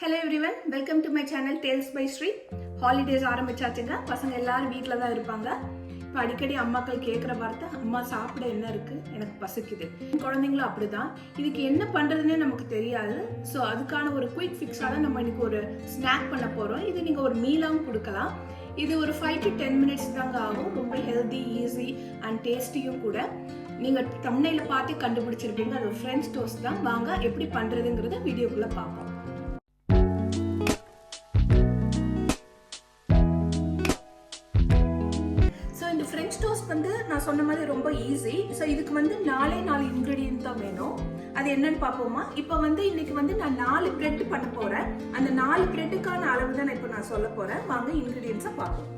Hello everyone, welcome to my channel tales by Sri. Holidays ஆரம்பிச்சாச்சுங்க. பசங்க எல்லாரும் வீட்டில் தான் இருப்பாங்க. இப்போ அடிக்கடி அம்மாக்கள் கேட்குற வார்த்தை, அம்மா சாப்பிட என்ன இருக்குது, எனக்கு பசிக்குது. குழந்தைங்களும் அப்படிதான். இதுக்கு என்ன பண்ணுறதுன்னே நமக்கு தெரியாது. ஸோ அதுக்கான ஒரு குயிக் ஃபிக்ஸாக நம்ம இன்னைக்கு ஒரு ஸ்நாக் பண்ண போகிறோம். இது நீங்கள் ஒரு மீலாகவும் கொடுக்கலாம். இது ஒரு 5 to 10 minutes தாங்க ஆகும். ரொம்ப ஹெல்தி, ஈஸி அண்ட் டேஸ்டியும் கூட. நீங்கள் தம்ப்நெயில பார்த்து கண்டுபிடிச்சிருப்பீங்க, அது ஒரு ஃப்ரெஞ்ச் டோஸ்ட் தான். வாங்க எப்படி பண்ணுறதுங்கிறத வீடியோக்குள்ளே பார்ப்போம். ஃப்ரெஞ்ச் டோஸ்ட் வந்து நான் சொன்ன மாதிரி ரொம்ப ஈஸி. ஸோ இதுக்கு வந்து 4 இன்க்ரீடியன்ட் தான் வேணும். அது என்னன்னு பார்ப்போமா? இப்போ வந்து இன்னைக்கு வந்து நான் 4 பிரெட் பண்ண போறேன். அந்த 4 பிரெட்டுக்கான அளவு தான் இப்போ நான் சொல்ல போறேன். வாங்க இன்க்ரீடியன்ஸை பார்ப்போம்.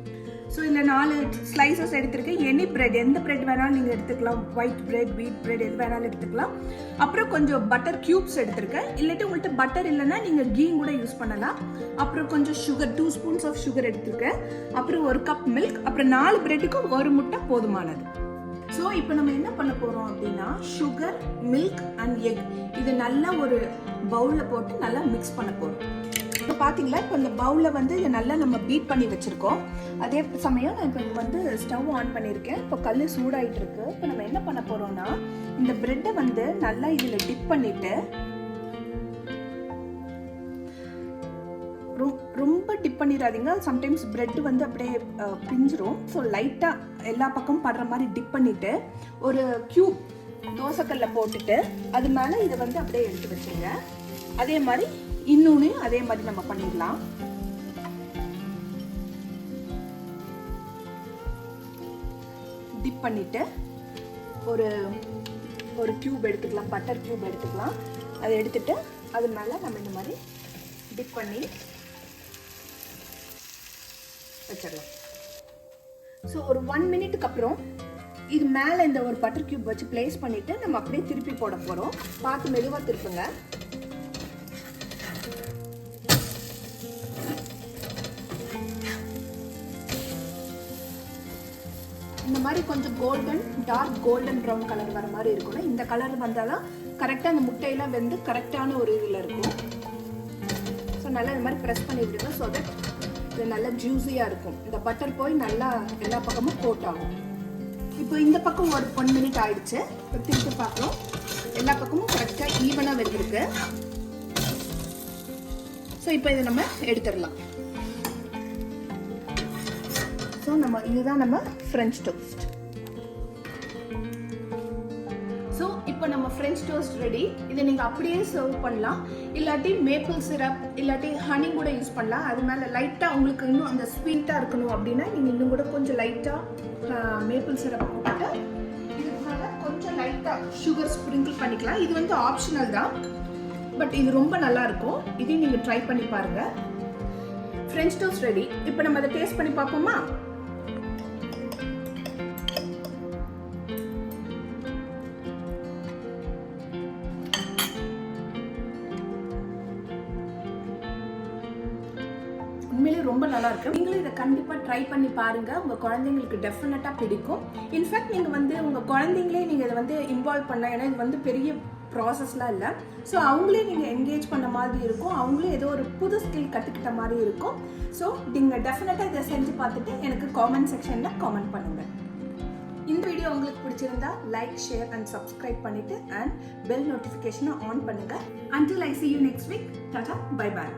ஸோ இந்த 4 ஸ்லைசஸ் எடுத்திருக்கேன். எனி பிரெட், எந்த பிரெட் வேணாலும் நீங்கள் எடுத்துக்கலாம். ஒயிட் பிரெட், வீட் பிரெட், எது வேணாலும் எடுத்துக்கலாம். அப்புறம் கொஞ்சம் பட்டர் கியூப்ஸ் எடுத்திருக்கேன். இல்லாட்டி உங்கள்கிட்ட பட்டர் இல்லைன்னா நீங்கள் கீ கூட யூஸ் பண்ணலாம். அப்புறம் கொஞ்சம் சுகர், 2 ஸ்பூன்ஸ் ஆஃப் சுகர் எடுத்திருக்கேன். அப்புறம் 1 கப் மில்க். அப்புறம் 4 பிரெட்டுக்கு 1 முட்டை போதுமானது. ஸோ இப்போ நம்ம என்ன பண்ண போகிறோம் அப்படின்னா, சுகர், மில்க் அண்ட் எக் இது நல்லா ஒரு பவுலில் போட்டு நல்லா மிக்ஸ் பண்ண போகிறோம். இப்போ பார்த்தீங்களா, இப்போ இந்த பவுலில் வந்து இதை நல்லா நம்ம பீட் பண்ணி வச்சுருக்கோம். அதே சமயம் நான் இப்போ இங்கே வந்து ஸ்டவ் ஆன் பண்ணியிருக்கேன். இப்போ கல் சூடாகிட்டு இருக்கு. இப்போ நம்ம என்ன பண்ண போகிறோம்னா, இந்த பிரெட்டை வந்து நல்லா இதில் டிப் பண்ணிவிட்டு, ரொம்ப டிப் பண்ணிடாதீங்க. சம்டைம்ஸ் பிரெட் வந்து அப்படியே பிஞ்சிரும். ஸோ லைட்டாக எல்லா பக்கமும் படுற மாதிரி டிப் பண்ணிவிட்டு ஒரு கியூப் தோசைக்கல்ல போட்டுட்டு அது மேலே இதை வந்து அப்படியே எடுத்து வச்சுருங்க. அதே மாதிரி இன்னொன்று அதே மாதிரி நம்ம பண்ணிடலாம். டிப் பண்ணிட்டு ஒரு டியூப் எடுத்துக்கலாம், பட்டர் டியூப் எடுத்துக்கலாம். அதை எடுத்துட்டு அது மேலே நம்ம இந்த மாதிரி டிப் பண்ணி வச்சிடலாம். ஸோ ஒரு 1 மினிட்டுக்கு அப்புறம் இது மேலே இந்த ஒரு பட்டர் கியூப் வச்சு பிளேஸ் பண்ணிட்டு நம்ம அப்படியே திருப்பி போட போகிறோம். பார்த்து மெதுவாக திருப்புங்க. இந்த மாதிரி கொஞ்சம் golden, dark golden brown colour வர மாதிரி இருக்கணும். இந்த கலர் வந்தாலும் கரெக்டாக அந்த முட்டையெல்லாம் வெந்து கரெக்டான ஒரு இதில் இருக்கும். ஸோ நல்லா இந்த மாதிரி ப்ரெஸ் பண்ணி விடுங்க. ஸோ தட் இது நல்லா ஜூஸியாக இருக்கும். இந்த பட்டர் போய் நல்லா எல்லா பக்கமும் கோட் ஆகும். இப்போ இந்த பக்கம் ஒரு 1 மினிட் ஆயிடுச்சு. இப்போ திருப்பி பார்க்குறோம். எல்லா பக்கமும் கரெக்டாக ஈவனாக வெந்திருக்கு. ஸோ இப்போ இதை நம்ம எடுத்துடலாம். ஸோ இதுதான் நம்ம ஃப்ரெஞ்ச் டோஸ்ட். ஸோ இப்போ நம்ம ஃப்ரெஞ்ச் டோஸ்ட் ரெடி. இதை நீங்கள் அப்படியே சர்வ் பண்ணலாம். இல்லாட்டி மேப்பிள் சிரப் இல்லாட்டி ஹனி கூட யூஸ் பண்ணலாம். அது மேலே லைட்டாக உங்களுக்கு இன்னும் அந்த ஸ்வீட்டாக இருக்கணும் அப்படின்னா நீங்கள் இன்னும் கூட கொஞ்சம் லைட்டாக மேப்பிள் சிரப் போட்டுட்டு இதுக்கு மேலே கொஞ்சம் லைட்டாக சுகர் ஸ்ப்ரிங்கிள் பண்ணிக்கலாம். இது வந்து ஆப்ஷனல் தான், பட் இது ரொம்ப நல்லா இருக்கும். இதையும் நீங்கள் ட்ரை பண்ணி பாருங்கள். French toast ready. இப்போ நம்ம அதை டேஸ்ட் பண்ணி பார்ப்போமா? உண்மையிலே ரொம்ப நல்லா இருக்கு. நீங்களும் இதை கண்டிப்பாக ட்ரை பண்ணி பாருங்க. உங்கள் குழந்தைங்களுக்கு டெஃபினட்டாக பிடிக்கும். இன்ஃபேக்ட் நீங்கள் வந்து உங்கள் குழந்தைங்களே நீங்கள் இதை வந்து இன்வால்வ் பண்ண, ஏன்னா இது வந்து பெரிய ப்ராசஸ்லாம் இல்லை. ஸோ அவங்களே நீங்கள் என்கேஜ் பண்ண மாதிரி இருக்கும். அவங்களே ஏதோ ஒரு புது ஸ்கில் கற்றுக்கிட்ட மாதிரி இருக்கும். ஸோ நீங்கள் டெஃபினட்டாக இதை செஞ்சு பார்த்துட்டு எனக்கு காமெண்ட் செக்ஷனில் காமெண்ட் பண்ணுங்கள். இந்த வீடியோ உங்களுக்கு பிடிச்சிருந்தா லைக், ஷேர் அண்ட் சப்ஸ்கிரைப் பண்ணிவிட்டு அண்ட் பெல் நோட்டிஃபிகேஷனை ஆன் பண்ணுங்கள். Until I see you next week, tata, bye bye.